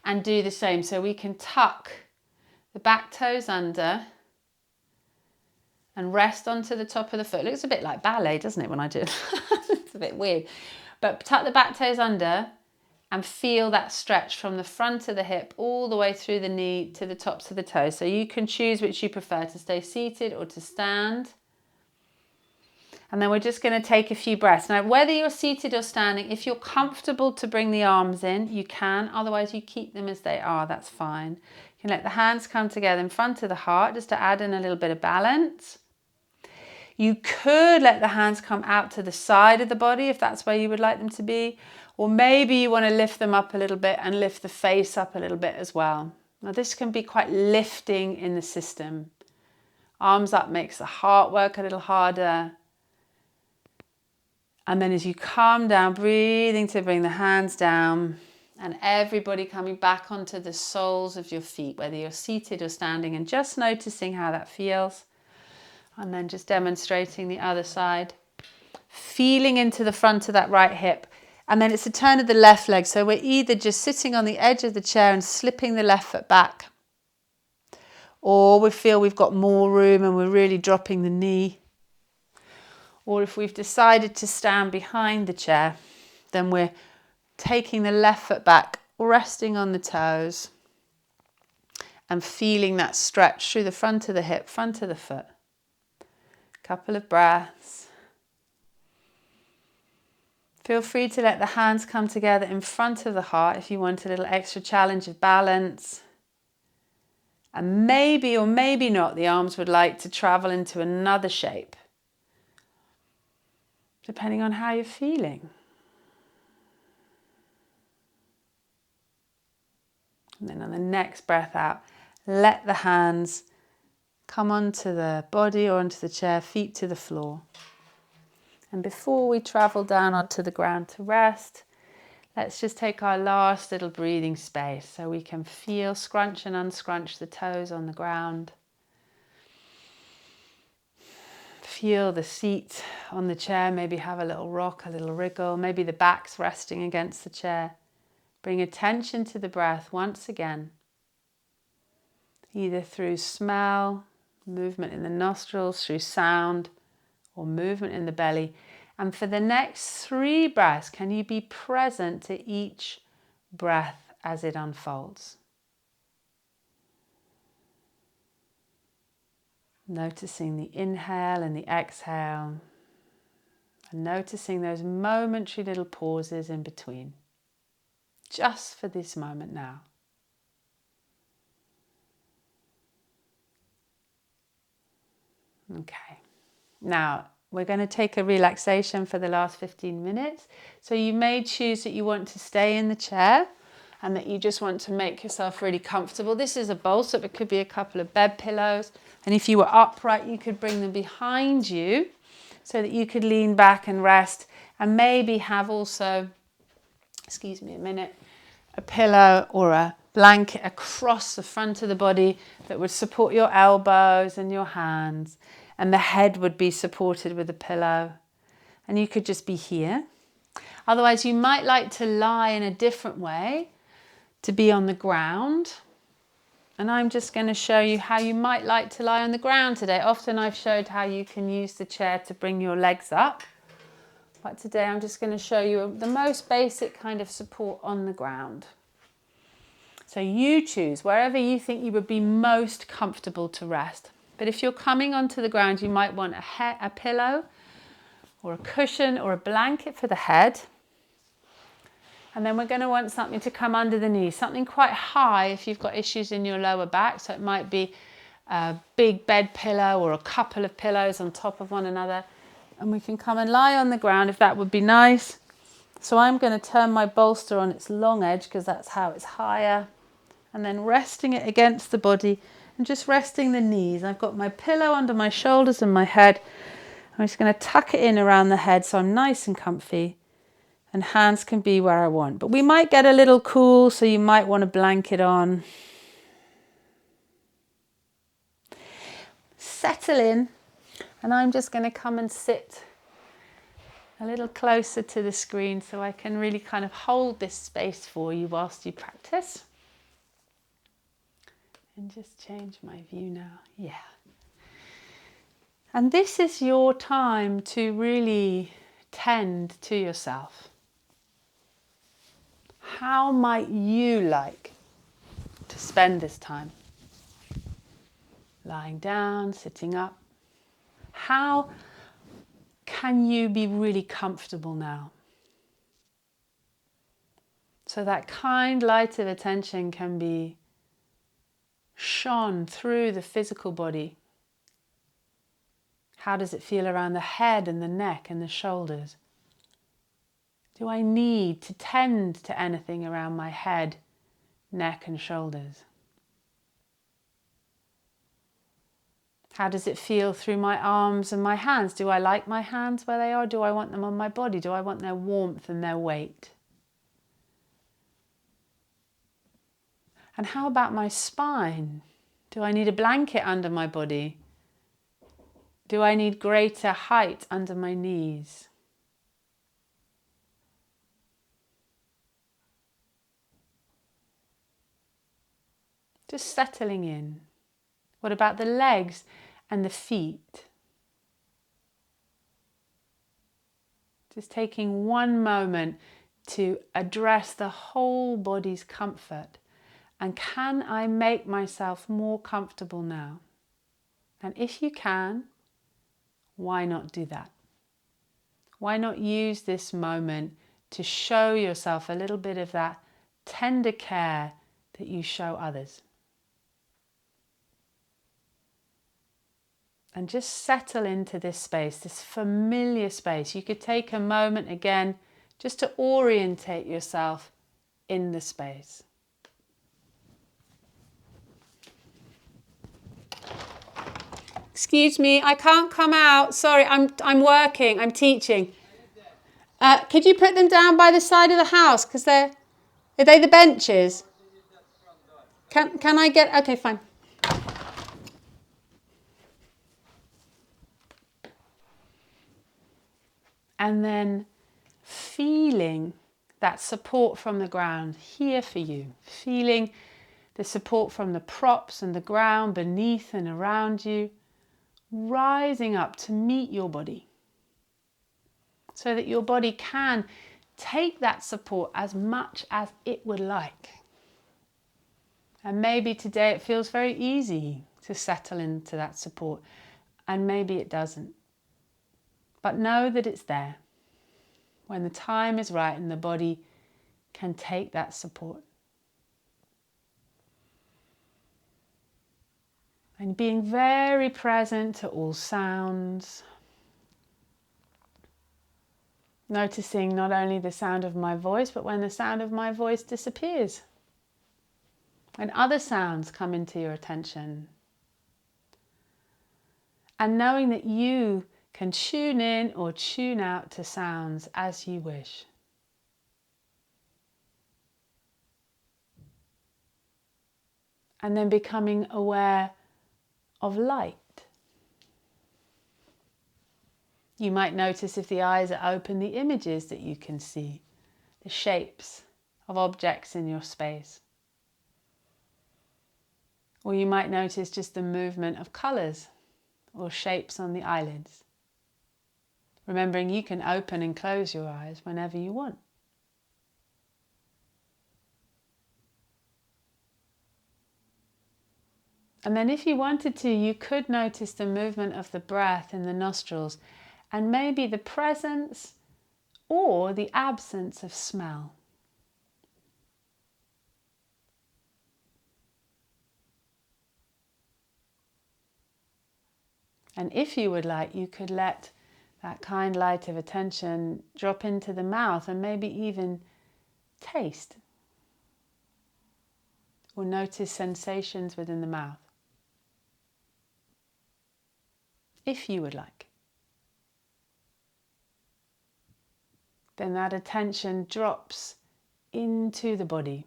and do the same. So we can tuck the back toes under and rest onto the top of the foot. It looks a bit like ballet, doesn't it, when I do it? It's a bit weird. But tuck the back toes under and feel that stretch from the front of the hip all the way through the knee to the tops of the toes. So you can choose which you prefer, to stay seated or to stand. And then we're just going to take a few breaths. Now, whether you're seated or standing, if you're comfortable to bring the arms in, you can. Otherwise, you keep them as they are. That's fine. You can let the hands come together in front of the heart just to add in a little bit of balance. You could let the hands come out to the side of the body if that's where you would like them to be. Or maybe you want to lift them up a little bit and lift the face up a little bit as well. Now, this can be quite lifting in the system. Arms up makes the heart work a little harder. And then as you calm down, breathing to bring the hands down, and everybody coming back onto the soles of your feet, whether you're seated or standing, and just noticing how that feels. And then just demonstrating the other side. Feeling into the front of that right hip. And then it's a turn of the left leg. So we're either just sitting on the edge of the chair and slipping the left foot back, or we feel we've got more room and we're really dropping the knee. Or if we've decided to stand behind the chair, then we're taking the left foot back, resting on the toes, and feeling that stretch through the front of the hip, front of the foot. Couple of breaths. Feel free to let the hands come together in front of the heart if you want a little extra challenge of balance. And maybe or maybe not, the arms would like to travel into another shape. depending on how you're feeling. And then on the next breath out, let the hands come onto the body or onto the chair, feet to the floor. And before we travel down onto the ground to rest, let's just take our last little breathing space so we can feel scrunch and unscrunch the toes on the ground. Feel the seat on the chair, maybe have a little rock, a little wriggle, maybe the back's resting against the chair. Bring attention to the breath once again, either through smell, movement in the nostrils, through sound, or movement in the belly. And for the next 3 breaths, can you be present to each breath as it unfolds? Noticing the inhale and the exhale, and noticing those momentary little pauses in between, just for this moment now. Okay, now we're going to take a relaxation for the last 15 minutes. So you may choose that you want to stay in the chair and that you just want to make yourself really comfortable. This is a bolster, but it could be a couple of bed pillows. And if you were upright, you could bring them behind you so that you could lean back and rest, and maybe have also, excuse me a minute, a pillow or a blanket across the front of the body that would support your elbows and your hands, and the head would be supported with a pillow, and you could just be here. Otherwise, you might like to lie in a different way, to be on the ground. And I'm just going to show you how you might like to lie on the ground today. Often I've showed how you can use the chair to bring your legs up. But today I'm just going to show you the most basic kind of support on the ground. So you choose wherever you think you would be most comfortable to rest. But if you're coming onto the ground, you might want a pillow or a cushion or a blanket for the head. And then we're going to want something to come under the knees, something quite high if you've got issues in your lower back. So it might be a big bed pillow or a couple of pillows on top of one another. And we can come and lie on the ground if that would be nice. So I'm going to turn my bolster on its long edge because that's how it's higher. And then resting it against the body and just resting the knees. I've got my pillow under my shoulders and my head. I'm just going to tuck it in around the head so I'm nice and comfy. And hands can be where I want. But we might get a little cool, so you might want a blanket on. Settle in. And I'm just going to come and sit a little closer to the screen so I can really kind of hold this space for you whilst you practice. And just change my view now. Yeah. And this is your time to really tend to yourself. How might you like to spend this time? Lying down, sitting up. How can you be really comfortable now? So that kind light of attention can be shone through the physical body. How does it feel around the head and the neck and the shoulders? Do I need to tend to anything around my head, neck and shoulders? How does it feel through my arms and my hands? Do I like my hands where they are? Do I want them on my body? Do I want their warmth and their weight? And how about my spine? Do I need a blanket under my body? Do I need greater height under my knees? Just settling in. What about the legs and the feet? Just taking one moment to address the whole body's comfort. And can I make myself more comfortable now? And if you can, why not do that? Why not use this moment to show yourself a little bit of that tender care that you show others? And just settle into this space, this familiar space. You could take a moment again just to orientate yourself in the space. Excuse me, I can't come out. Sorry, I'm working, I'm teaching. Could you put them down by the side of the house? Because are they the benches? Can I get, okay, fine. And then feeling that support from the ground here for you. Feeling the support from the props and the ground beneath and around you, rising up to meet your body so that your body can take that support as much as it would like. And maybe today it feels very easy to settle into that support, and maybe it doesn't. But know that it's there when the time is right and the body can take that support. And being very present to all sounds. Noticing not only the sound of my voice, but when the sound of my voice disappears. When other sounds come into your attention. And knowing that you can tune in or tune out to sounds as you wish. And then becoming aware of light. You might notice if the eyes are open, the images that you can see, the shapes of objects in your space. Or you might notice just the movement of colours or shapes on the eyelids. Remembering you can open and close your eyes whenever you want. And then if you wanted to, you could notice the movement of the breath in the nostrils and maybe the presence or the absence of smell. And if you would like, you could let that kind light of attention drop into the mouth and maybe even taste or notice sensations within the mouth. If you would like. Then that attention drops into the body,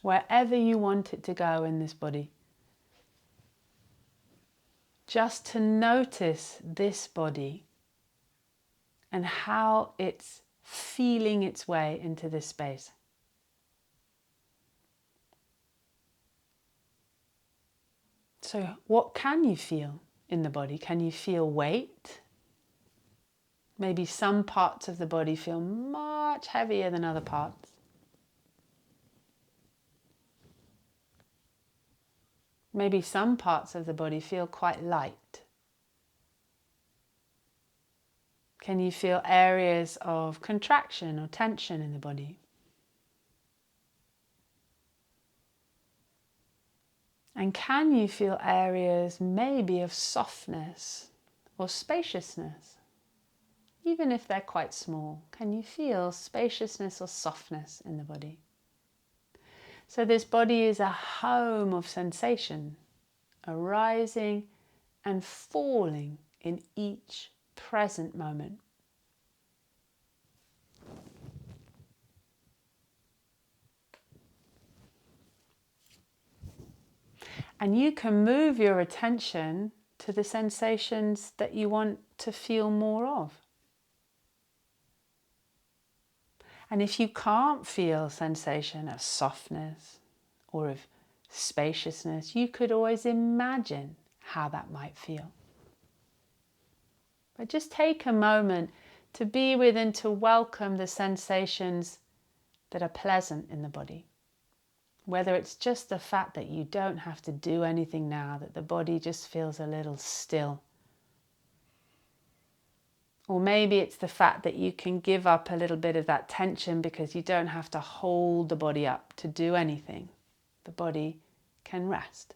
wherever you want it to go in this body. Just to notice this body and how it's feeling its way into this space. So what can you feel in the body? Can you feel weight? Maybe some parts of the body feel much heavier than other parts. Maybe some parts of the body feel quite light. Can you feel areas of contraction or tension in the body? And can you feel areas maybe of softness or spaciousness? Even if they're quite small, can you feel spaciousness or softness in the body? So this body is a home of sensation, arising and falling in each present moment. And you can move your attention to the sensations that you want to feel more of. And if you can't feel sensation of softness or of spaciousness, you could always imagine how that might feel. But just take a moment to be with and to welcome the sensations that are pleasant in the body. Whether it's just the fact that you don't have to do anything now, that the body just feels a little still. Or maybe it's the fact that you can give up a little bit of that tension because you don't have to hold the body up to do anything. The body can rest.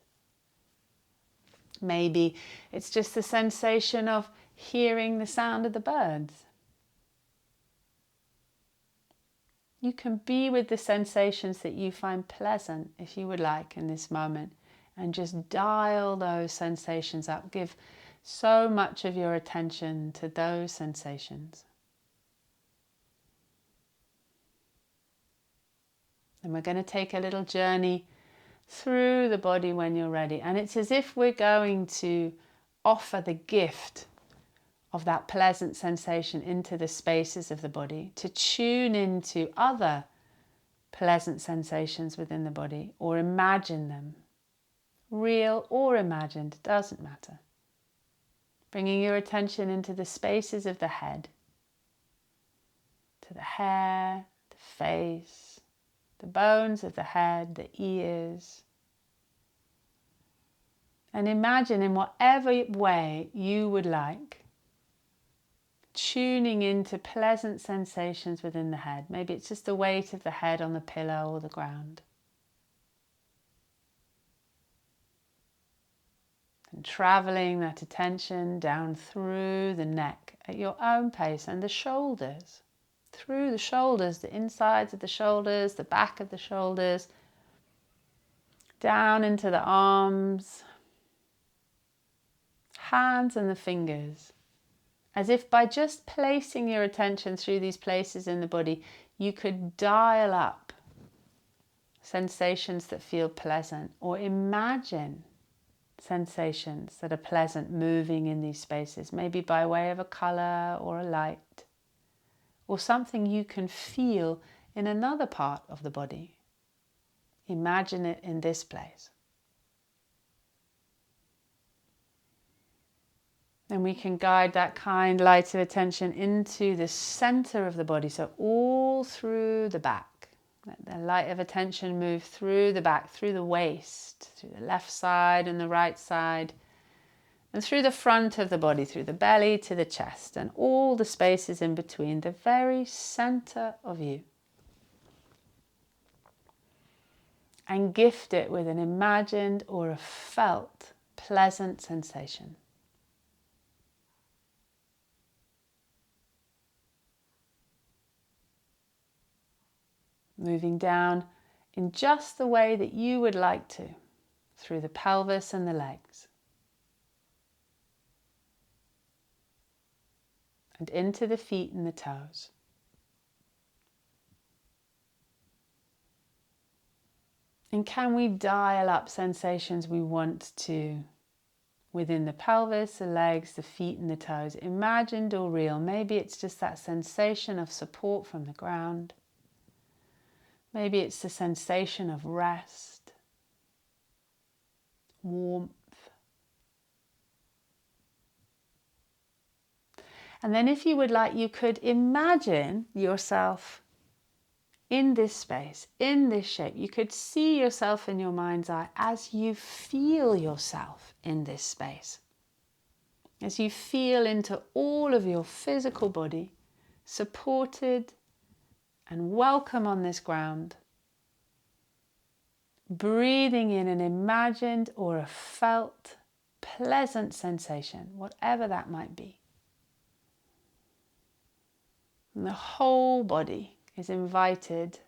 Maybe it's just the sensation of hearing the sound of the birds. You can be with the sensations that you find pleasant, if you would like, in this moment, and just dial those sensations up. Give so much of your attention to those sensations. And we're going to take a little journey through the body when you're ready. And it's as if we're going to offer the gift of that pleasant sensation into the spaces of the body, to tune into other pleasant sensations within the body, or imagine them. Real or imagined, doesn't matter. Bringing your attention into the spaces of the head, to the hair, the face, the bones of the head, the ears. And imagine in whatever way you would like, tuning into pleasant sensations within the head. Maybe it's just the weight of the head on the pillow or the ground. And traveling that attention down through the neck at your own pace, and the shoulders. Through the shoulders, the insides of the shoulders, the back of the shoulders, down into the arms, hands and the fingers. As if by just placing your attention through these places in the body, you could dial up sensations that feel pleasant, or imagine sensations that are pleasant moving in these spaces, maybe by way of a color or a light, or something you can feel in another part of the body. Imagine it in this place. Then we can guide that kind light of attention into the center of the body, so all through the back. Let the light of attention move through the back, through the waist, through the left side and the right side, and through the front of the body, through the belly to the chest, and all the spaces in between, the very center of you. And gift it with an imagined or a felt pleasant sensation. Moving down in just the way that you would like to, through the pelvis and the legs. And into the feet and the toes. And can we dial up sensations we want to within the pelvis, the legs, the feet and the toes, imagined or real? Maybe it's just that sensation of support from the ground. Maybe it's the sensation of rest, warmth. And then if you would like, you could imagine yourself in this space, in this shape. You could see yourself in your mind's eye as you feel yourself in this space. As you feel into all of your physical body, supported and welcome on this ground. Breathing in an imagined or a felt pleasant sensation, whatever that might be. And the whole body is invited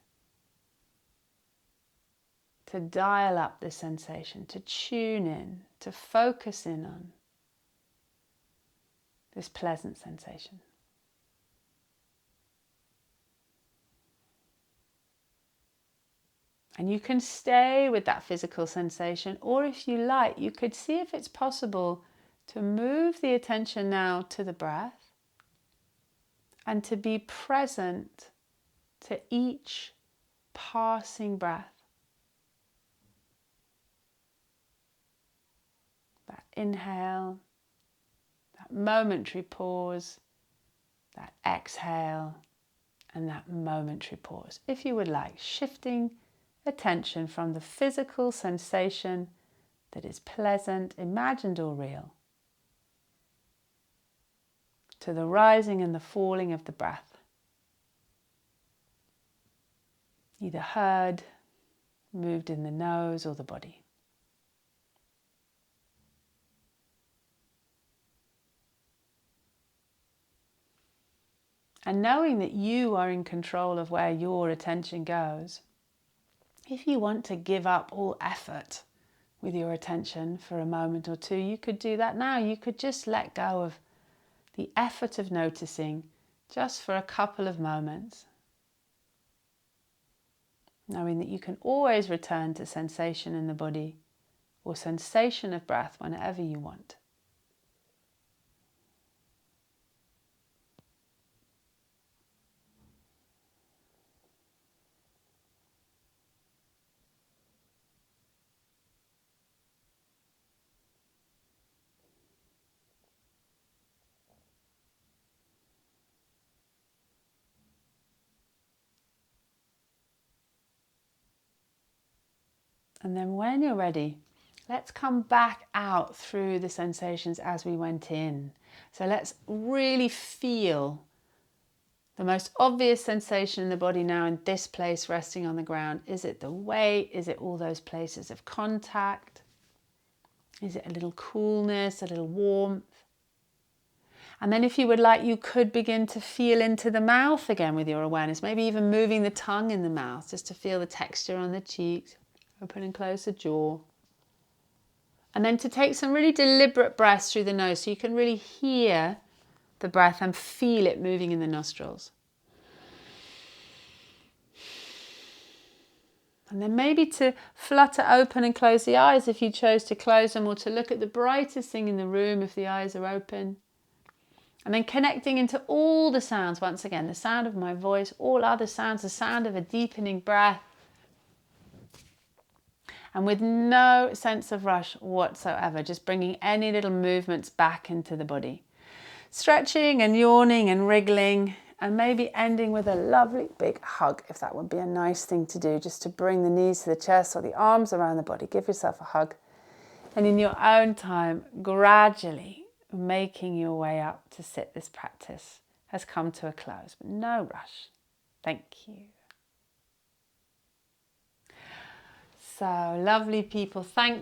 to dial up this sensation, to tune in, to focus in on this pleasant sensation. And you can stay with that physical sensation, or if you like, you could see if it's possible to move the attention now to the breath and to be present to each passing breath. That inhale, that momentary pause, that exhale, and that momentary pause. If you would like, shifting attention from the physical sensation that is pleasant, imagined or real, to the rising and the falling of the breath, either heard, moved in the nose or the body. And knowing that you are in control of where your attention goes, if you want to give up all effort with your attention for a moment or two, you could do that now. You could just let go of the effort of noticing just for a couple of moments, knowing that you can always return to sensation in the body or sensation of breath whenever you want. And then when you're ready, let's come back out through the sensations as we went in. So let's really feel the most obvious sensation in the body now in this place resting on the ground. Is it the weight? Is it all those places of contact? Is it a little coolness, a little warmth? And then if you would like, you could begin to feel into the mouth again with your awareness, maybe even moving the tongue in the mouth just to feel the texture on the cheeks, open and close the jaw. And then to take some really deliberate breaths through the nose so you can really hear the breath and feel it moving in the nostrils. And then maybe to flutter open and close the eyes if you chose to close them, or to look at the brightest thing in the room if the eyes are open. And then connecting into all the sounds once again, the sound of my voice, all other sounds, the sound of a deepening breath. And with no sense of rush whatsoever, just bringing any little movements back into the body. Stretching and yawning and wriggling, and maybe ending with a lovely big hug, if that would be a nice thing to do, just to bring the knees to the chest or the arms around the body. Give yourself a hug. And in your own time, gradually making your way up to sit. This practice has come to a close, but no rush. Thank you. So lovely people, thank